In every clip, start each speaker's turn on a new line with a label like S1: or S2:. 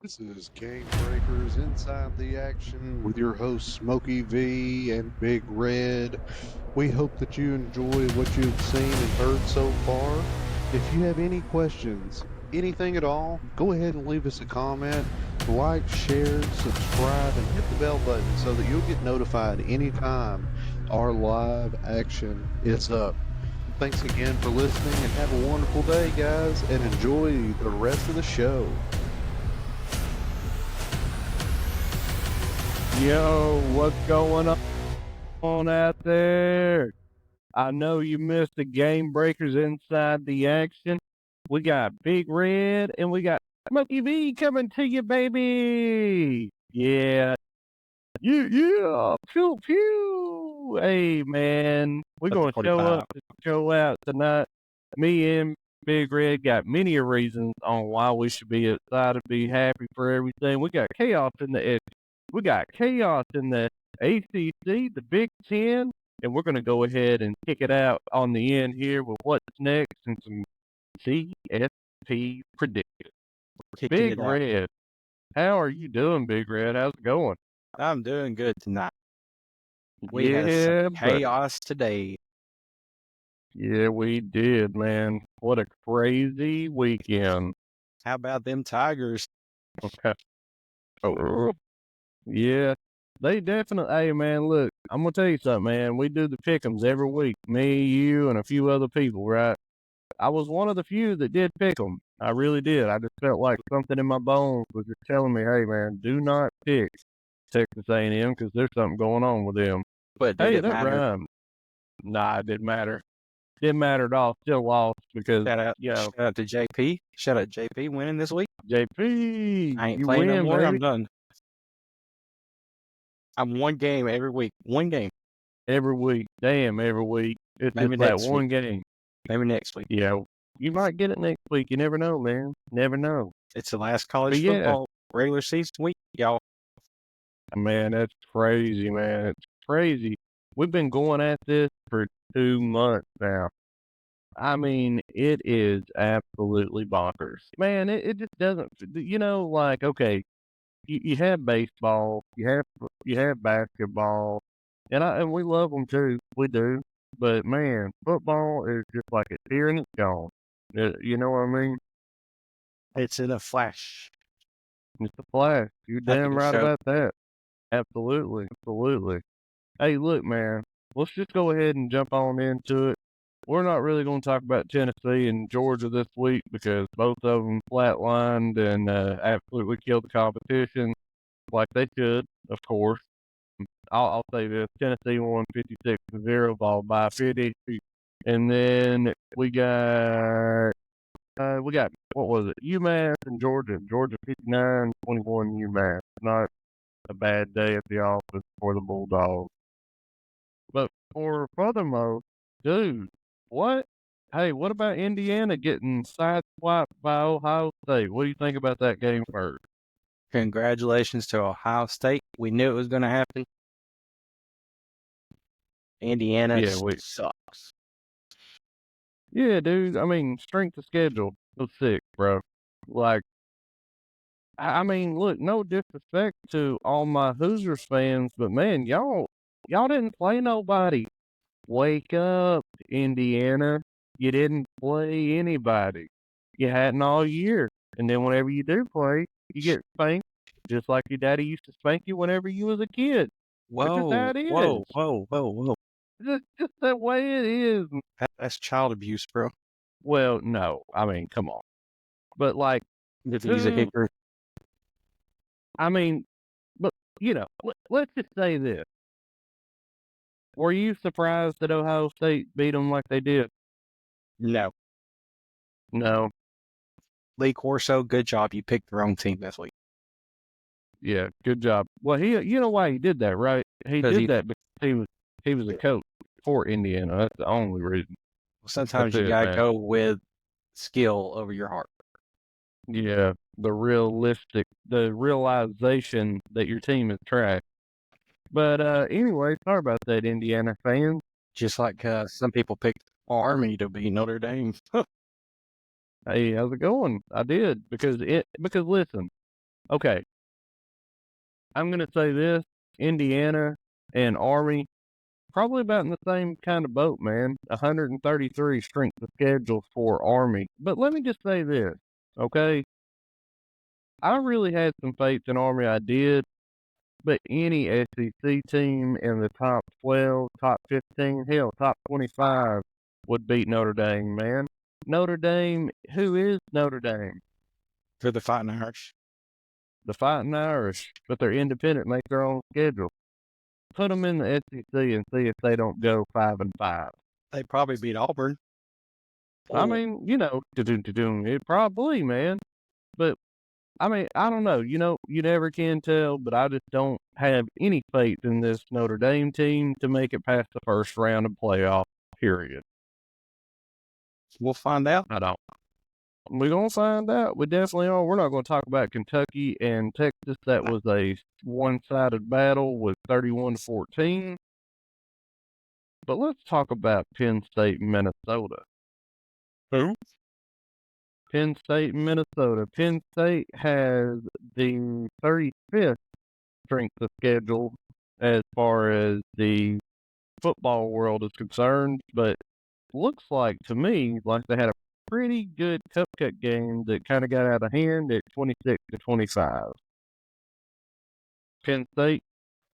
S1: This is Game Breakers Inside the Action with your hosts Smokey V and Big Red. We hope that you enjoy what you've seen and heard so far. If you have any questions, anything at all, go ahead and leave us a comment, like, share, subscribe, and hit the bell button so that you'll get notified anytime our live action is up. Thanks again for listening and have a wonderful day, guys, and enjoy the rest of the show.
S2: Yo, what's going on out there? I know you missed the Game Breakers Inside the Action. We got Big Red and we got Smokey V coming to you, baby. Yeah. Pew, pew. Hey, man, we're
S3: That's
S2: going to show
S3: 45.
S2: up to show out tonight. Me and Big Red got many reasons on why we should be excited, be happy for everything. We got chaos in the We got chaos in the ACC, the Big Ten, and we're going to go ahead and kick it out on the end here with what's next and some CSP predictions.
S3: Kicking
S2: Big
S3: it out.
S2: Red, how are you doing, Big Red? How's it going?
S3: I'm doing good tonight. We had
S2: Yeah,
S3: some
S2: buddy.
S3: chaos today.
S2: Yeah, we did, man. What a crazy weekend.
S3: How about them Tigers?
S2: Okay. Oh, yeah. They definitely, hey, man, look, I'm going to tell you something, man. We do the pick'ems every week. Me, you, and a few other people, right? I was one of the few that did pick 'em. I really did. I just felt like something in my bones was just telling me, "Hey, man, do not pick Texas A&M because there's something going on with them."
S3: But did
S2: Hey,
S3: it
S2: that
S3: matter?
S2: rhymed. Nah, it didn't matter. Didn't matter at all. Still lost because
S3: Shout out to JP. Shout out to JP winning this week.
S2: JP,
S3: I ain't
S2: you
S3: playing no
S2: win,
S3: more. I'm
S2: baby.
S3: done. I'm one game every week. One game.
S2: Every week, damn, every week. It's
S3: Maybe
S2: just that
S3: next
S2: one
S3: week.
S2: game.
S3: Maybe next week.
S2: Yeah, you might get it next week. You never know, man. Never know.
S3: It's the last college
S2: But yeah,
S3: football regular season week, y'all.
S2: man, that's crazy, man. It's crazy. We've been going at this for 2 months now. I mean, it is absolutely bonkers. Man, it just doesn't, like, okay, you have baseball, you have basketball, and we love them too. We do. But man, football is just like it's here and it's gone. You know what I mean?
S3: It's in a flash.
S2: It's a flash. You're
S3: Happy
S2: damn
S3: to
S2: right
S3: show.
S2: about that. Absolutely. Absolutely. Hey, look, man, let's just go ahead and jump on into it. We're not really going to talk about Tennessee and Georgia this week because both of them flatlined and absolutely killed the competition like they should, of course. I'll say this: Tennessee won 56-0, followed by 50, and then we got what was it? UMass and Georgia. Georgia 59-21 UMass. Not a bad day at the office for the Bulldogs. But for furthermore, dude, what? Hey, what about Indiana getting sideswiped by Ohio State? What do you think about that game first?
S3: Congratulations to Ohio State. We knew it was going to happen. Indiana sucks.
S2: Yeah, dude. I mean, strength of schedule was sick, bro. Like, I mean, look, no disrespect to all my Hoosiers fans, but man, y'all didn't play nobody. Wake up, Indiana. You didn't play anybody. You hadn't all year. And then whenever you do play, you get spanked, just like your daddy used to spank you whenever you was a kid. That's just how it is.
S3: Whoa.
S2: Just that way it is.
S3: That's child abuse, bro.
S2: Well, no. I mean, come on. But like,
S3: If you use a hickory.
S2: I mean, but let's just say this. Were you surprised that Ohio State beat them like they did?
S3: No.
S2: No.
S3: Lee Corso, good job. You picked the wrong team this week.
S2: Yeah, good job. Well, you know why he did that, right? He did that because he was a coach for Indiana. That's the only reason.
S3: Sometimes you gotta go with skill over your heart.
S2: Yeah, the realization that your team is trash. But anyway, sorry about that, Indiana fans.
S3: Just like some people picked Army to beat Notre Dame.
S2: Hey, how's it going? I did because listen, Okay, I'm gonna say this: Indiana and Army probably about in the same kind of boat, man. 133 strength of schedule for Army. But let me just say this, okay? I really had some faith in Army. I did. But any SEC team in the top 12, top 15, hell, top 25 would beat Notre Dame, man. Notre Dame, who is Notre Dame?
S3: For the Fighting Irish.
S2: The Fighting Irish, but they're independent, make their own schedule. Put them in the SEC and see if they don't go 5-5.
S3: They probably beat Auburn.
S2: I mean, it probably, man. But I mean, I don't know. You never can tell, but I just don't have any faith in this Notre Dame team to make it past the first round of playoff, period.
S3: We'll find out.
S2: I don't. We're going to find out. We definitely are. We're not going to talk about Kentucky and Texas. That was a one-sided battle with 31-14. But let's talk about Penn State and Minnesota.
S3: Who?
S2: Penn State and Minnesota. Penn State has the 35th strength of schedule as far as the football world is concerned, but looks like to me like they had a pretty good cupcake game that kind of got out of hand at 26-25. Penn State,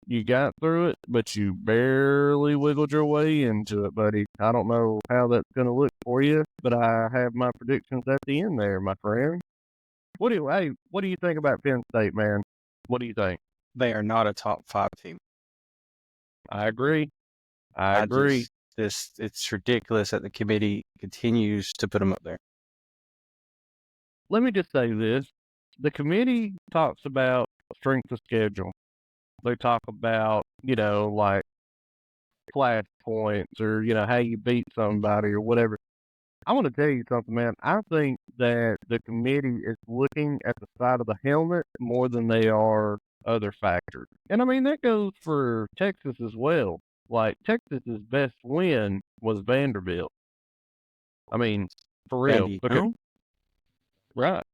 S2: you got through it, but you barely wiggled your way into it, buddy. I don't know how that's going to look for you, but I have my predictions at the end there, my friend. What do you think about Penn State, man? What do you think?
S3: They are not a top 5 team.
S2: I agree. I agree.
S3: It's ridiculous that the committee continues to put them up there.
S2: Let me just say this. The committee talks about strength of schedule. They talk about, like flash points or, how you beat somebody or whatever. I want to tell you something, man. I think that the committee is looking at the side of the helmet more than they are other factors. And I mean, that goes for Texas as well. Like, Texas's best win was Vanderbilt. I mean, for real. Right.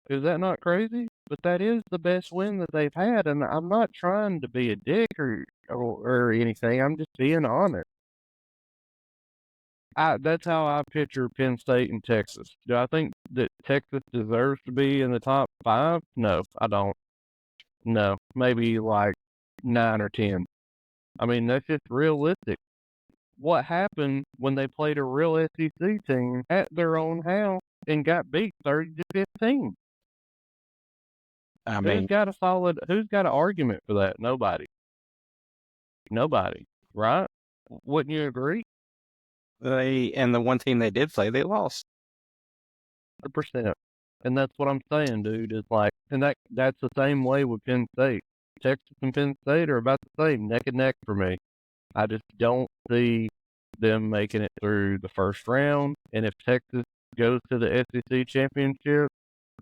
S2: Is that not crazy? But that is the best win that they've had, and I'm not trying to be a dick or anything. I'm just being honest. That's how I picture Penn State and Texas. Do I think that Texas deserves to be in the top 5? No, I don't. No, maybe like 9 or 10. I mean, that's just realistic. What happened when they played a real SEC team at their own house and got beat 30-15?
S3: I mean,
S2: who's got an argument for that? Nobody, right? Wouldn't you agree?
S3: and the one team they did play, they lost.
S2: 100%. And that's what I'm saying, dude, is like, and that's the same way with Penn State. Texas and Penn State are about the same, neck and neck for me. I just don't see them making it through the first round. And if Texas goes to the SEC championship,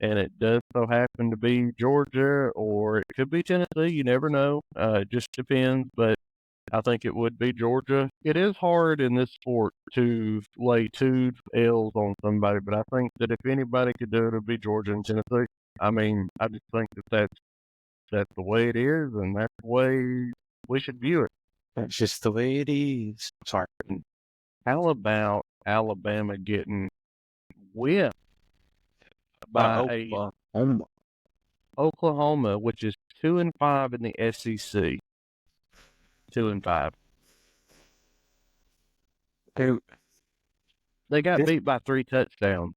S2: and it does so happen to be Georgia, or it could be Tennessee, you never know. It just depends, but I think it would be Georgia. It is hard in this sport to lay 2 L's on somebody, but I think that if anybody could do it, it would be Georgia and Tennessee. I mean, I just think that that's the way it is, and that's the way we should view it.
S3: That's just the way it is. Sorry.
S2: How about Alabama getting whipped by Oklahoma, which is 2-5 in the SEC. 2-5.
S3: Dude,
S2: they got beat by 3 touchdowns.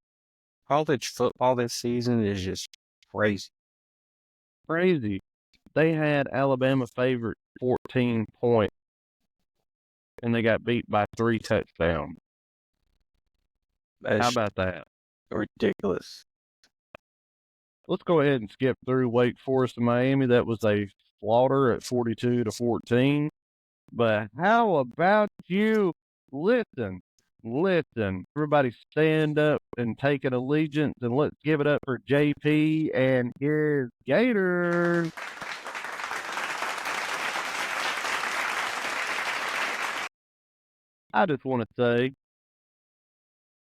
S3: College football this season is just crazy.
S2: Crazy. They had Alabama favored 14 points, and they got beat by 3 touchdowns. How about that?
S3: Ridiculous.
S2: Let's go ahead and skip through Wake Forest and Miami. That was a slaughter at 42-14. But how about you? Listen. Everybody stand up and take an allegiance, and let's give it up for JP and his Gators. I just want to say,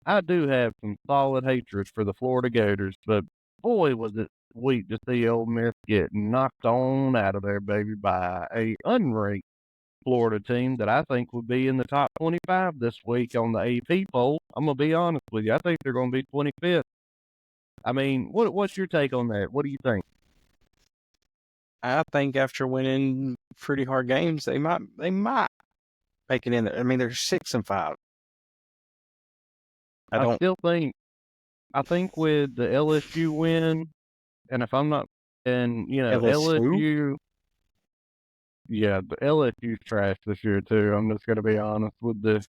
S2: I do have some solid hatred for the Florida Gators, but boy, was it sweet to see Ole Miss get knocked on out of there, baby, by a unranked Florida team that I think would be in the top 25 this week on the AP poll. I'm gonna be honest with you. I think they're gonna be 25th. I mean, what's your take on that? What do you think?
S3: I think after winning pretty hard games, they might make it in there. I mean, they're 6-5.
S2: I think with the LSU win, and if I'm not, and LSU, yeah, the LSU's trash this year too. I'm just gonna be honest with the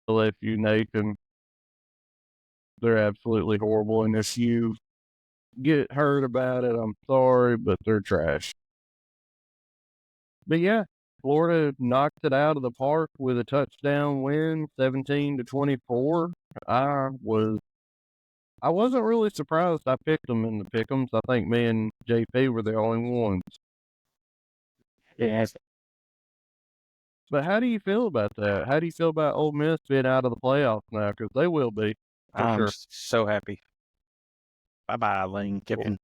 S2: LSU nation. They're absolutely horrible, and if you get hurt about it, I'm sorry, but they're trash. But yeah, Florida knocked it out of the park with a touchdown win, 17-24. I wasn't really surprised. I picked them in the pick'ems. I think me and JP were the only ones.
S3: Yeah.
S2: But how do you feel about that? How do you feel about Ole Miss being out of the playoffs now? Because they will be.
S3: I'm
S2: Sure.
S3: so happy. Bye-bye, Lane Kiffin.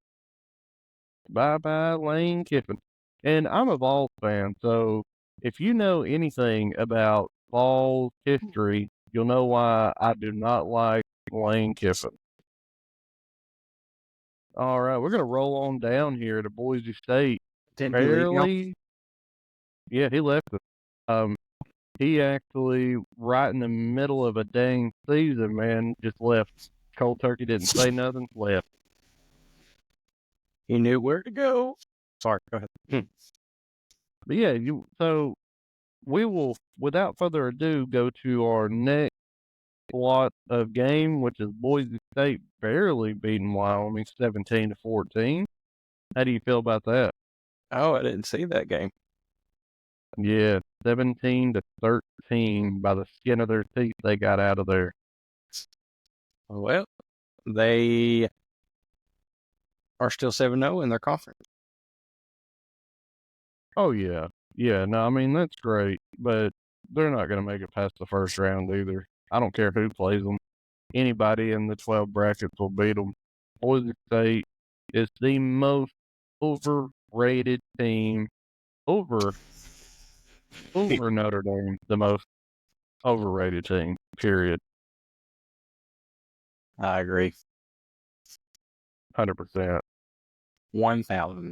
S2: Bye-bye, Lane Kiffin. And I'm a Vols fan, so if you know anything about Vols history, you'll know why I do not like Lane Kiffin. All right, we're going to roll on down here to Boise State.
S3: Didn't he leave y'all?
S2: Yeah, he left us. He actually, right in the middle of a dang season, man, just left. Cold turkey didn't say nothing, left.
S3: He knew where to go. Sorry, go ahead.
S2: But yeah, so we will, without further ado, go to our next lot of game, which is Boise State barely beating Wyoming 17-14. How do you feel about that?
S3: Oh, I didn't see that game.
S2: Yeah, 17-13 by the skin of their teeth. They got out of there.
S3: Well, they are still 7-0 in their conference.
S2: Oh yeah, no, I mean that's great, but they're not going to make it past the first round either. I don't care who plays them. Anybody in the 12 brackets will beat them. Boise State is the most overrated team over Notre Dame, the most overrated team, period.
S3: I agree.
S2: 100%.
S3: 1,000.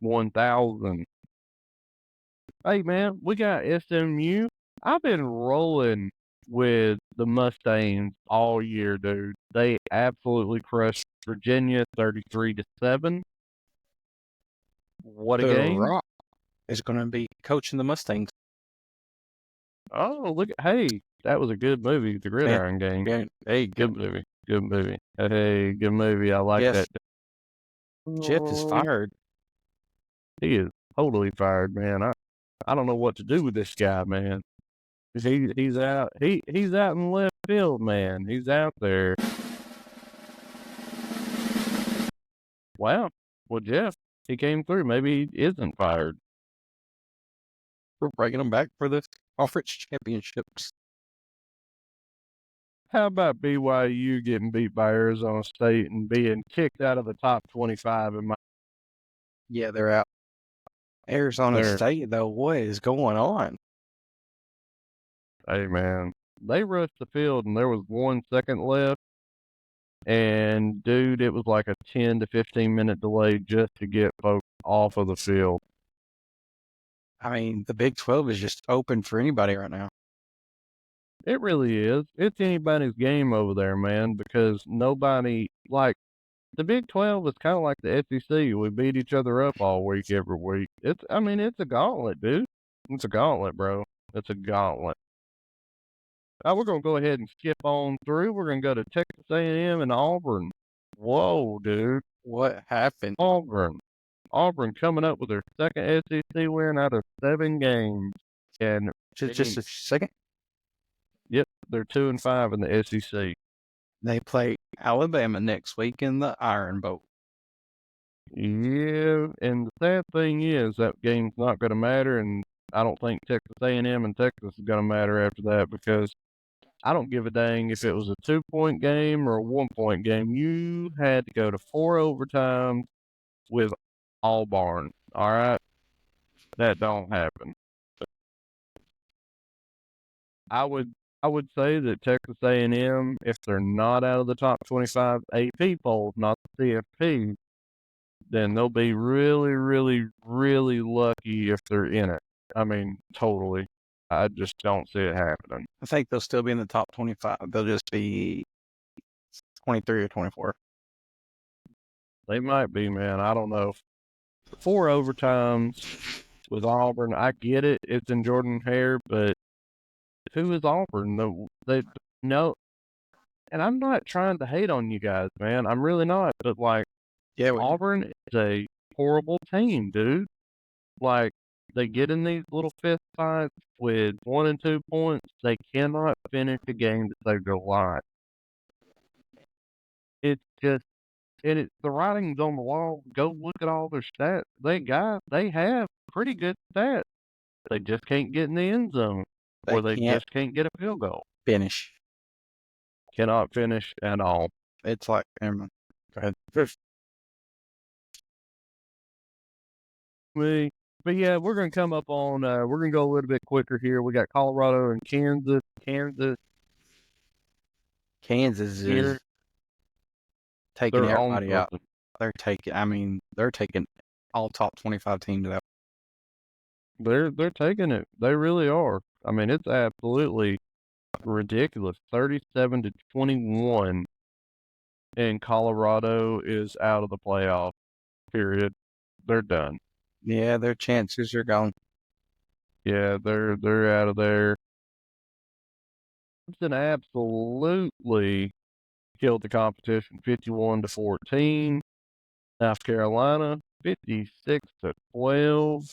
S2: 1,000. Hey, man, we got SMU. I've been rolling with the Mustangs all year, dude. They absolutely crushed Virginia 33-7. What a
S3: The
S2: game.
S3: Rock is going to be coaching the Mustangs.
S2: Oh, hey, that was a good movie, The Gridiron Gang.
S3: Yeah, hey,
S2: Good movie. Hey, good movie. I like
S3: Jeff.
S2: that.
S3: Jeff is fired.
S2: He is totally fired, man. I don't know what to do with this guy, man. He's out. He's out in left field, man. He's out there. Wow. Well, Jeff, he came through. Maybe he isn't fired.
S3: We're bringing them back for the conference championships.
S2: How about BYU getting beat by Arizona State and being kicked out of the top 25 in my...
S3: Yeah, they're out. Arizona State, though, what is going on?
S2: Hey, man, they rushed the field and there was 1 second left. And, dude, it was like a 10 to 15 minute delay just to get folks off of the field.
S3: I mean, the Big 12 is just open for anybody right now.
S2: It really is. It's anybody's game over there, man, because nobody, like, the Big 12 is kind of like the SEC. We beat each other up all week, every week. It's a gauntlet, dude. It's a gauntlet, bro. It's a gauntlet. Now, we're going to go ahead and skip on through. We're going to go to Texas A&M and Auburn. Whoa, dude.
S3: What happened?
S2: Auburn coming up with their second SEC win out of 7 games. And
S3: Just a second.
S2: Yep, they're 2-5 in the SEC.
S3: They play Alabama next week in the Iron Bowl.
S2: Yeah, and the sad thing is that game's not going to matter, and I don't think Texas A&M and Texas is going to matter after that because I don't give a dang if it was a 2-point game or a 1-point game. You had to go to 4 overtimes with Auburn. All right, that don't happen. I would say that Texas A&M, if they're not out of the top 25 AP polls, not the CFP, then they'll be really, really, really lucky if they're in it. I mean, totally. I just don't see it happening.
S3: I think they'll still be in the top 25. They'll just be 23 or 24.
S2: They might be, man. I don't know. 4 overtimes with Auburn, I get it. It's in Jordan-Hare, but who is Auburn? They no. And I'm not trying to hate on you guys, man. I'm really not. But like,
S3: Yeah,
S2: Auburn is a horrible team, dude. Like, they get in these little fist fights with 1 and 2 points. They cannot finish a game to save their life. It's just, and it's the writing's on the wall. Go look at all their stats. They have pretty good stats. They just can't get in the end zone, or they
S3: can't
S2: just can't get a field goal.
S3: finish.
S2: Cannot finish at all.
S3: It's like, never mind. Go ahead.
S2: But yeah, we're gonna come up on. We're gonna go a little bit quicker here. We got Colorado and Kansas.
S3: Kansas
S2: Here,
S3: is taking
S2: they're on
S3: everybody out.
S2: something.
S3: They're taking all top 25 teams out.
S2: They're taking it. They really are. I mean, it's absolutely ridiculous. 37-21, and Colorado is out of the playoff. Period. They're done.
S3: Yeah, their chances are gone.
S2: Yeah, they're out of there. Clemson absolutely killed the competition, 51-14. South Carolina, 56-12.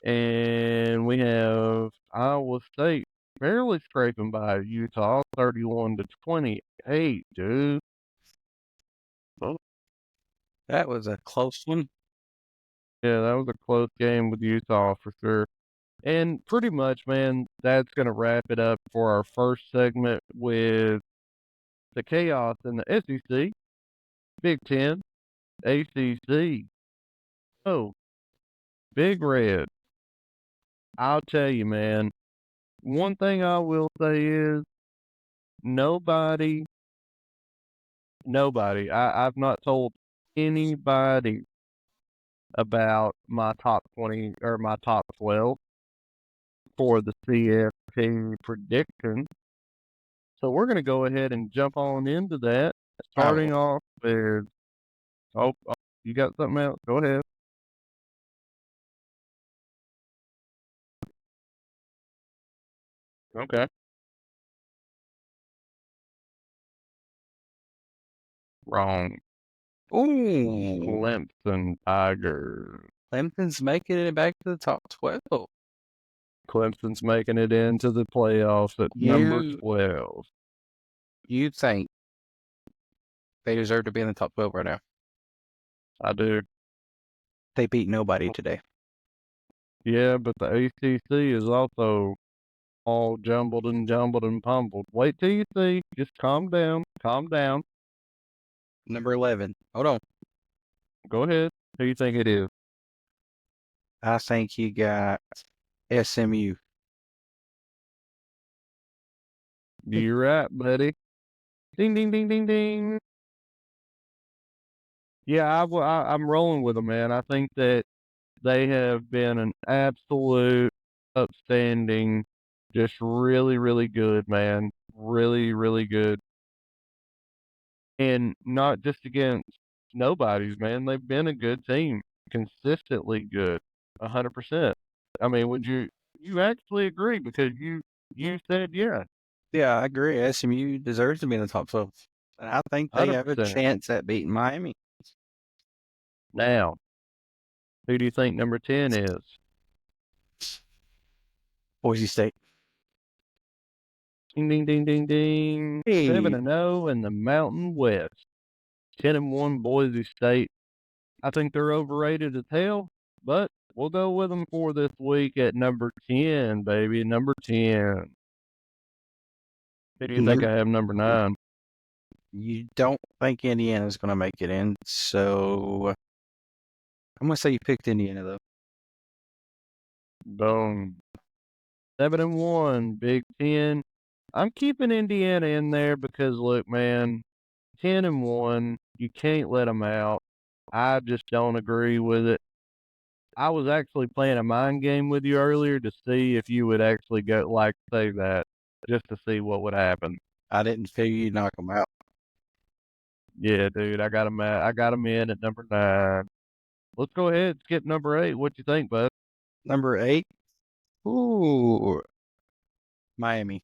S2: And we have Iowa State barely scraping by Utah, 31-28, dude. Oh,
S3: That was a close one.
S2: yeah, that was a close game with Utah for sure. And pretty much, man, that's going to wrap it up for our first segment with the chaos in the SEC, Big Ten, ACC. Oh, Big Red. I'll tell you, man, one thing I will say is nobody, I've not told anybody about my top 20 or my top 12 for the CFP prediction. So we're going to go ahead and jump on into that. Starting off with, oh, you got something else? Go ahead. Okay. Wrong.
S3: Ooh,
S2: Clemson Tigers.
S3: Clemson's making it back to the top 12.
S2: Clemson's making it into the playoffs at number
S3: You-
S2: 12.
S3: You think they deserve to be in the top 12 right now?
S2: I do.
S3: They beat nobody today.
S2: Yeah, but the ACC is also all jumbled and pummeled. Wait till you see. Just calm down. Calm down.
S3: Number 11. Hold on.
S2: Go ahead. Who you think it is?
S3: I think you got SMU.
S2: You're right, buddy. Ding, ding, ding, ding, ding. Yeah, I'm rolling with them, man. I think that they have been an absolute upstanding, just really, really good, man. Really, really good. And not just against nobodies, man. They've been a good team, consistently good, 100%. I mean, would you actually agree because you said yeah.
S3: Yeah, I agree. SMU deserves to be in the top 12. And I think they have a
S2: 100%.
S3: chance at beating Miami.
S2: Now, who do you think number 10 is?
S3: Boise State.
S2: Ding, ding, ding, ding, ding.
S3: Hey.
S2: 7-0 in the Mountain West. 10-1 Boise State. I think they're overrated as hell, but we'll go with them for this week at number 10, baby. Number 10. Who do you think I have number 9?
S3: You don't think Indiana's going to make it in, so I'm going to say you picked Indiana, though.
S2: Boom. 7-1, Big Ten. I'm keeping Indiana in there because, look, man, 10-1, you can't let them out. I just don't agree with it. I was actually playing a mind game with you earlier to see if you would actually go say that, just to see what would happen.
S3: I didn't figure you'd knock them out.
S2: Yeah, dude, I got them in at number 9. Let's go ahead and skip number 8. What you think, bud?
S3: Number 8. Ooh, Miami.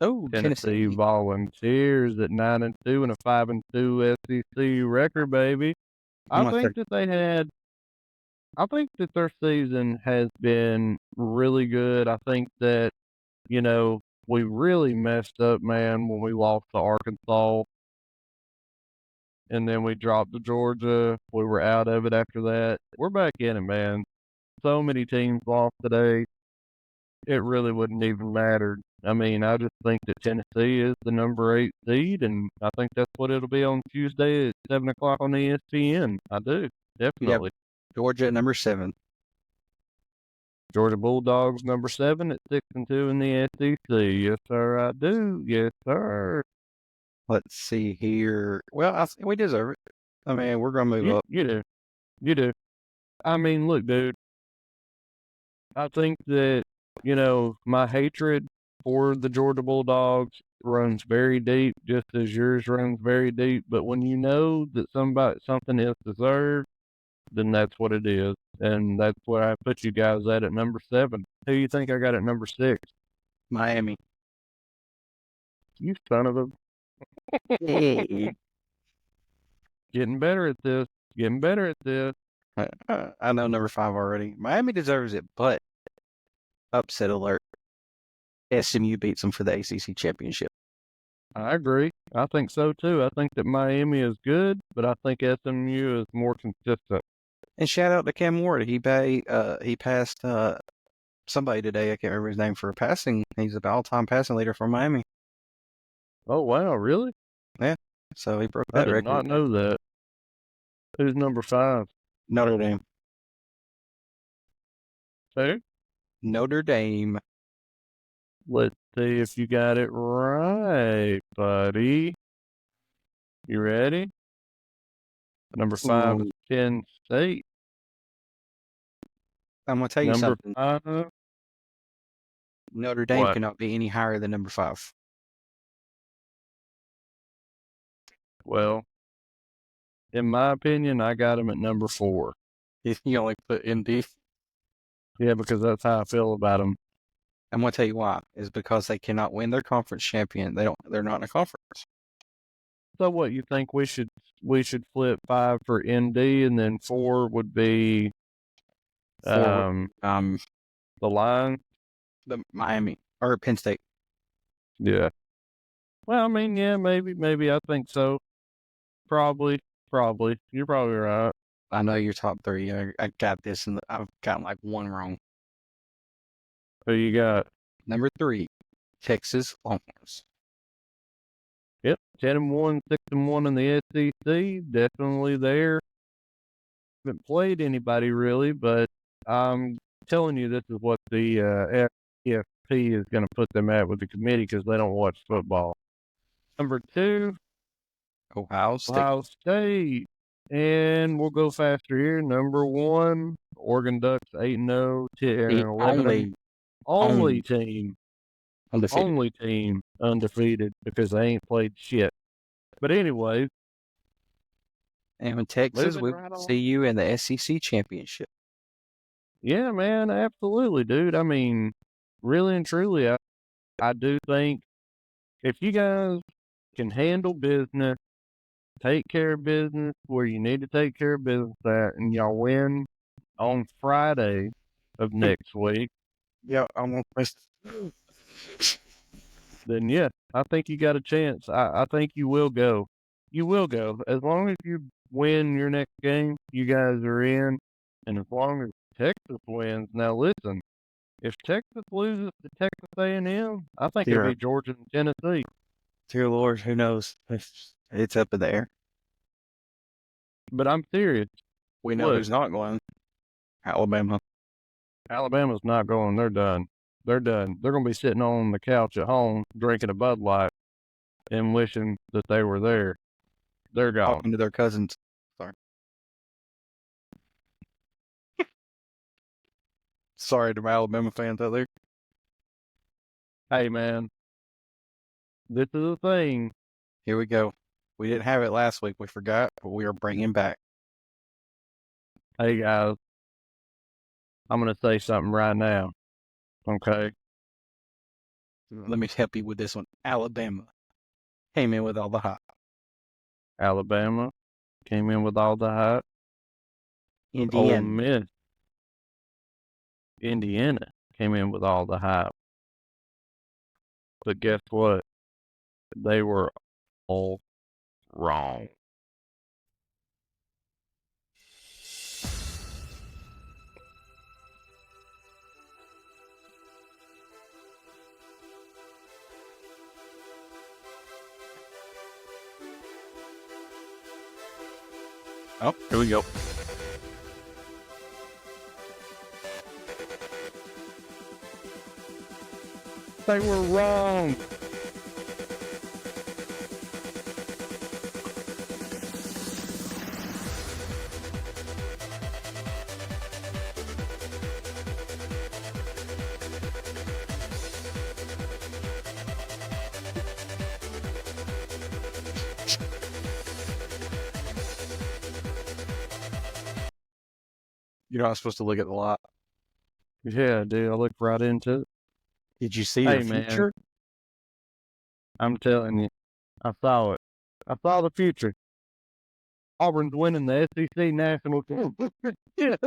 S3: Oh,
S2: Tennessee
S3: Tennessee.
S2: Volunteers at 9-2 and a 5-2 SEC record, baby. I think that their season has been really good. I think that, we really messed up, man, when we lost to Arkansas. And then we dropped to Georgia. We were out of it after that. We're back in it, man. So many teams lost today. It really wouldn't even matter. I mean, I just think that Tennessee is the number 8 seed, and I think that's what it'll be on Tuesday at 7 o'clock on ESPN. I do. Definitely.
S3: Georgia at number 7.
S2: Georgia Bulldogs number 7 at 6-2 in the SEC. Yes, sir, I do. Yes, sir.
S3: Let's see here. Well, we deserve it. I mean, we're going to move up.
S2: You do. You do. I mean, look, dude. I think that, my hatred for the Georgia Bulldogs runs very deep, just as yours runs very deep. But when you know that something is deserved, then that's what it is. And that's what I put you guys at number 7. Who do you think I got at number 6?
S3: Miami.
S2: You son of a... Getting better at this. Getting better at this.
S3: I know number 5 already. Miami deserves it, but upset alert. SMU beats them for the ACC championship.
S2: I agree. I think so too. I think that Miami is good, but I think SMU is more consistent.
S3: And shout out to Cam Ward. He passed somebody today. I can't remember his name for passing. He's the all-time passing leader for Miami.
S2: Oh wow, really?
S3: Yeah. So he broke
S2: I
S3: that
S2: did
S3: record.
S2: not know that. Who's number 5?
S3: Notre Dame.
S2: Who?
S3: Notre Dame.
S2: Let's see if you got it right, buddy. You ready? Number 5 is Penn State.
S3: I'm going to tell you
S2: Number
S3: something.
S2: 5.
S3: Notre Dame
S2: What?
S3: cannot be any higher than number 5.
S2: Well, in my opinion, I got him at number 4.
S3: You only put ND.
S2: Yeah, because that's how I feel about him.
S3: I'm going to tell you why. Is because they cannot win their conference champion. They're not in a conference.
S2: So what, you think we should flip 5 for ND and then 4 would be
S3: The
S2: the
S3: Miami or Penn State.
S2: Yeah. Well, I mean, yeah, maybe I think so. Probably. You're probably right.
S3: I know your top 3. I got this, and I've gotten like one wrong.
S2: Who you got?
S3: Number 3, Texas Longhorns.
S2: Yep, 10-1, 6-1 in the SEC. Definitely there. Haven't played anybody really, but I'm telling you, this is what the FPFP is going to put them at with the committee because they don't watch football. Number 2,
S3: Ohio State.
S2: Ohio State. And we'll go faster here. Number 1, Oregon Ducks, 8-0,
S3: The
S2: only team
S3: undefeated.
S2: undefeated because they ain't played shit. But anyway,
S3: And in Texas,
S2: moving
S3: we
S2: right
S3: will
S2: on.
S3: see you in the SEC championship.
S2: Yeah, man, absolutely, dude. I mean, really and truly, I do think if you guys can handle business, take care of business where you need to take care of business at, and y'all win on Friday of next week,
S3: Yeah, I'm gonna press.
S2: then yeah, I think you got a chance. I think you will go. You will go. As long as you win your next game, you guys are in. And as long as Texas wins, now listen, If Texas loses to Texas A&M, I think
S3: Zero.
S2: it'd be Georgia and Tennessee.
S3: Dear Lord, who knows? It's up in the air.
S2: But I'm serious.
S3: We know
S2: Look.
S3: who's not going. Alabama.
S2: Alabama's not going. They're done. They're done. They're going to be sitting on the couch at home drinking a Bud Light and wishing that they were there. They're gone.
S3: Talking to their cousins. Sorry. Sorry to my Alabama fans out there.
S2: Hey, man. This is a thing.
S3: Here we go. We didn't have it last week. We forgot, but we are bringing back.
S2: Hey, guys. I'm going to say something right now. Okay?
S3: Let me help you with this one. Alabama came in with all the hype.
S2: Alabama came in with all the hype. Ole
S3: Indiana.
S2: Miss. Indiana came in with all the hype. But guess what? They were all wrong.
S3: Oh, here we go.
S2: They were wrong.
S3: You're not supposed to look at the lot.
S2: Yeah, dude, I looked right into it.
S3: Did you see
S2: Hey,
S3: the
S2: man.
S3: future?
S2: I'm telling you, I saw it. I saw the future. Auburn's winning the SEC National Championship.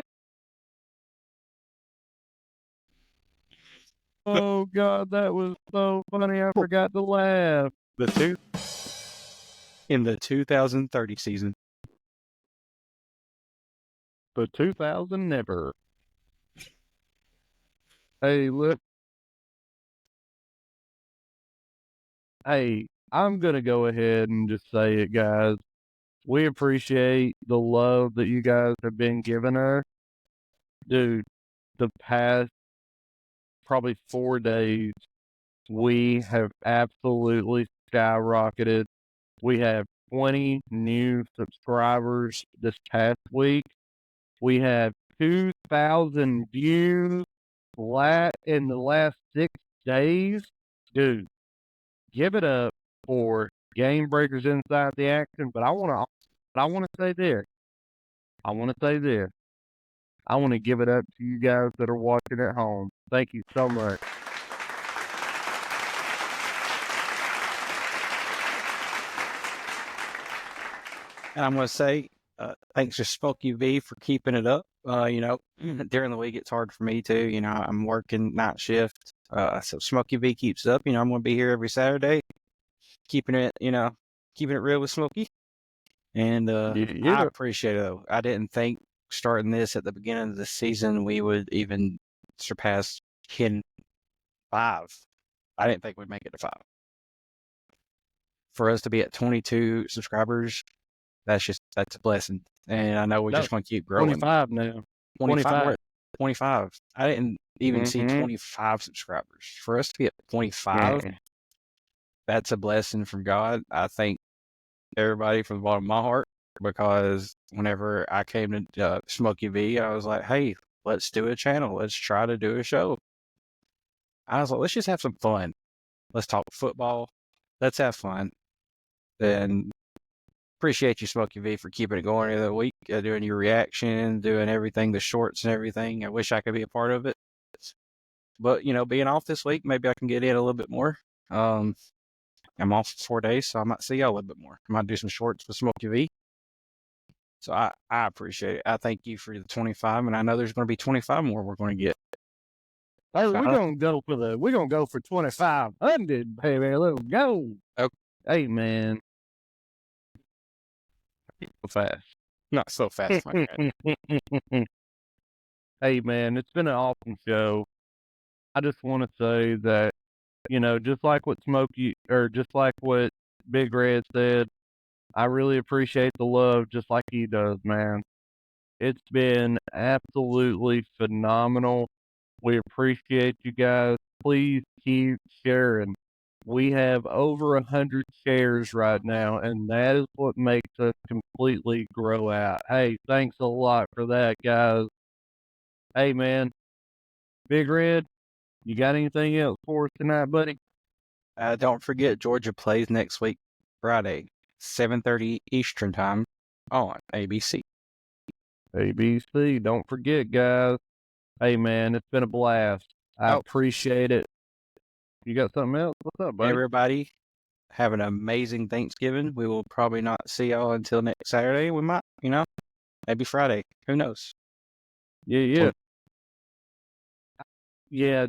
S2: Oh, God, that was so funny. I forgot to laugh.
S3: In the 2030 season.
S2: But 2000 never. Hey, look. Hey, I'm going to go ahead and just say it, guys. We appreciate the love that you guys have been giving us. Dude, the past probably 4 days, we have absolutely skyrocketed. We have 20 new subscribers this past week. We have 2,000 views flat in the last 6 days. Dude, give it up for Game Breakers Inside the Action. But I want to say this. I want to give it up to you guys that are watching at home. Thank you so much.
S3: And I'm going to say, thanks to Smokey V for keeping it up. During the week, it's hard for me too. I'm working night shift. So Smokey V keeps it up. I'm going to be here every Saturday, keeping it real with Smokey. And I appreciate it, though. I didn't think starting this at the beginning of the season, we would even surpass 5. I didn't think we'd make it to 5. For us to be at 22 subscribers, that's a blessing. And I know we're just going to keep growing.
S2: 25 now.
S3: 25. I didn't even see 25 subscribers. For us to be at 25, that's a blessing from God. I thank everybody from the bottom of my heart, because whenever I came to Smokey V, I was like, hey, let's do a channel. Let's try to do a show. I was like, let's just have some fun. Let's talk football. Let's have fun. And appreciate you, Smokey V, for keeping it going the week, doing your reaction, doing everything, the shorts and everything. I wish I could be a part of it. But, being off this week, maybe I can get in a little bit more. I'm off for 4 days, so I might see y'all a little bit more. I might do some shorts with Smokey V. So I appreciate it. I thank you for the 25, and I know there's going to be 25 more we're going to get.
S2: Hey, we're gonna go for 2,500, baby. Let's go.
S3: Okay.
S2: Hey, man. So fast.
S3: Not so fast, my friend.
S2: Hey, man, it's been an awesome show. I just want to say that, just like what Smokey, or just like what Big Red said, I really appreciate the love just like he does, man. It's been absolutely phenomenal. We appreciate you guys. Please keep sharing. We have over 100 shares right now, and that is what makes us completely grow out. Hey, thanks a lot for that, guys. Hey, man, Big Red, you got anything else for us tonight, buddy?
S3: Don't forget, Georgia plays next week, Friday, 7:30 Eastern Time on ABC.
S2: ABC, don't forget, guys. Hey, man, it's been a blast. I
S3: Oh.
S2: appreciate it. You got something else? What's up, buddy?
S3: Everybody, have an amazing Thanksgiving. We will probably not see y'all until next Saturday. We might, maybe Friday. Who knows?
S2: Yeah. Yeah,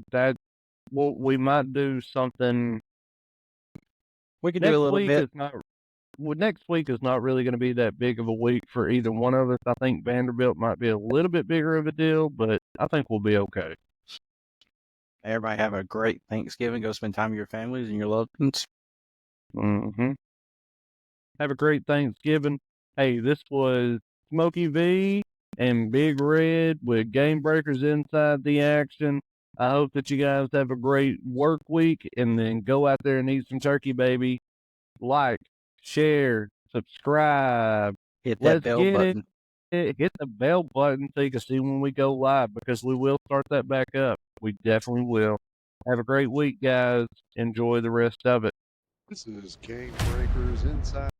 S2: we might do something.
S3: We could do a little bit.
S2: Next week is not really going to be that big of a week for either one of us. I think Vanderbilt might be a little bit bigger of a deal, but I think we'll be okay.
S3: Everybody have a great Thanksgiving. Go spend time with your families and your loved ones.
S2: Mm-hmm. Have a great Thanksgiving. Hey, this was Smokey V and Big Red with Game Breakers Inside the Action. I hope that you guys have a great work week, and then go out there and eat some turkey, baby. Like, share, subscribe.
S3: Hit that bell button.
S2: Hit the bell button so you can see when we go live, because we will start that back up. We definitely will. Have a great week, guys. Enjoy the rest of it.
S1: This is Game Breakers Inside